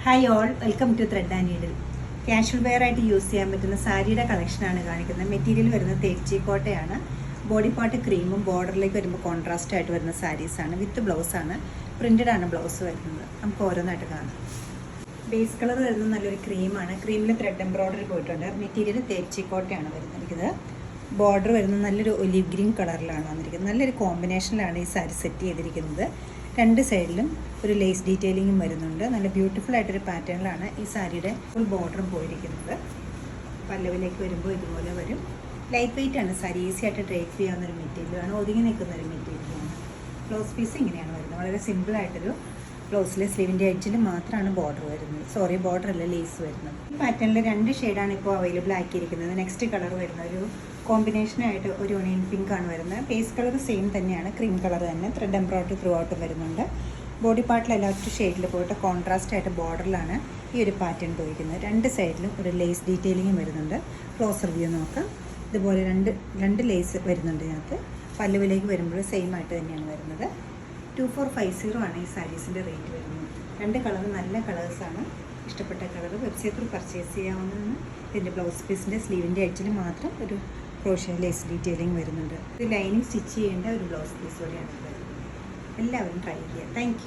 Hi all, welcome to thread and needle. Casual wear ആയിട്ട് use ചെയ്യാൻ പറ്റുന്ന സാരിയുടെ കളക്ഷനാണ് കാണിക്കുന്നത്. മെറ്റീരിയൽ വരുന്നത് തേച്ചി കോട്ടയാണ്. ബോഡി പാർട്ട് ക്രീമും ബോർഡറിലേക്ക് വരുമ്പോൾ കോൺട്രാസ്റ്റ് ആയിട്ട് വരുന്ന സാരീസാണ്. വിത്ത് ബ്ലൗസാണ്, പ്രിൻറ്റഡ് ആണ് ബ്ലൗസ് വരുന്നത്. നമുക്ക് ഓരോന്നായിട്ട് കാണാം. ബേസ് കളർ വരുന്നത് നല്ലൊരു ക്രീമാണ്. ക്രീമിൽ ത്രെഡ് എംബ്രോയ്ഡറി പോയിട്ടുണ്ട്. മെറ്റീരിയൽ തേച്ചി കോട്ടയാണ് വരുന്നിരിക്കുന്നത്. ബോർഡർ വരുന്നത് നല്ലൊരു ഒലിവ് ഗ്രീൻ കളറിലാണ് വന്നിരിക്കുന്നത്. നല്ലൊരു കോമ്പിനേഷനിലാണ് ഈ സാരി സെറ്റ് ചെയ്തിരിക്കുന്നത്. രണ്ട് സൈഡിലും ഒരു ലേസ് ഡീറ്റെയിലിങ്ങും വരുന്നുണ്ട്. നല്ല ബ്യൂട്ടിഫുൾ ആയിട്ടൊരു പാറ്റേണിലാണ് ഈ സാരിയുടെ ഫുൾ ബോർഡറും പോയിരിക്കുന്നത്. പല്ലവിലേക്ക് വരുമ്പോൾ ഇതുപോലെ വരും. ലൈറ്റ് വെയിറ്റ് ആണ് സാരി, ഈസി ആയിട്ട് ഡ്രേപ്പ് ചെയ്യാവുന്നൊരു മെറ്റീരിയലാണ്, ഒതുങ്ങി നിൽക്കുന്നൊരു മെറ്റീരിയലാണ്. ബ്ലൗസ് പീസ് ഇങ്ങനെയാണ് വരുന്നത്. വളരെ സിമ്പിളായിട്ടൊരു ബ്ലൗസിലെ സ്ലീവിൻ്റെ എഡ്ജിൽ മാത്രമാണ് ബോർഡർ വരുന്നത്. ബോർഡർ അല്ല, ലേസ് വരുന്നത്. ഈ പാറ്റേണിൽ രണ്ട് ഷെയ്ഡാണ് ഇപ്പോൾ അവൈലബിൾ ആക്കിയിരിക്കുന്നത്. നെക്സ്റ്റ് കളർ വരുന്ന ഒരു കോമ്പിനേഷനായിട്ട് ഒരു ഒണിയൻ പിങ്ക് ആണ് വരുന്നത്. ബേസ് കളർ സെയിം തന്നെയാണ്, ക്രീം കളർ തന്നെ. ത്രെഡ് എംബ്രോയ്ഡറി ത്രൂ ഔട്ട് വരുന്നുണ്ട്. ബോഡി പാർട്ടിലെല്ലാം ഒറ്റ ഷെയ്ഡിൽ പോയിട്ട് കോൺട്രാസ്റ്റ് ആയിട്ട് ബോർഡറിലാണ് ഈ ഒരു പാറ്റേൺ പോയിരിക്കുന്നത്. രണ്ട് സൈഡിലും ഒരു ലേസ് ഡീറ്റെയിലിങ്ങും വരുന്നുണ്ട്. ക്ലോസർ വ്യൂ നോക്കാം. ഇതുപോലെ രണ്ട് ലേസ് വരുന്നുണ്ട് ഇതിനകത്ത്. പല്ലുവിലേക്ക് വരുമ്പോൾ സെയിം ആയിട്ട് തന്നെയാണ് വരുന്നത്. 2450 ആണ് ഈ സാരീസിൻ്റെ റേറ്റ് വരുന്നത്. രണ്ട് കളർ നല്ല കളേഴ്സാണ്. ഇഷ്ടപ്പെട്ട കളർ വെബ്സൈറ്റ് ത്രൂ പർച്ചേസ് ചെയ്യാവുന്നതാണ്. ഇതിൻ്റെ ബ്ലൗസ് പീസിൻ്റെ സ്ലീവിൻ്റെ എഡ്ജിൽ മാത്രം ഒരു ക്രോഷ്യ ലേസ് ഡീറ്റെയിലിംഗ് വരുന്നുണ്ട്. ഇത് ലൈനിങ് സ്റ്റിച്ച് ചെയ്യേണ്ട ഒരു ബ്ലൗസ് പീസ് കൂടിയാണ് വരുന്നത്. എല്ലാവരും ട്രൈ ചെയ്യുക. താങ്ക്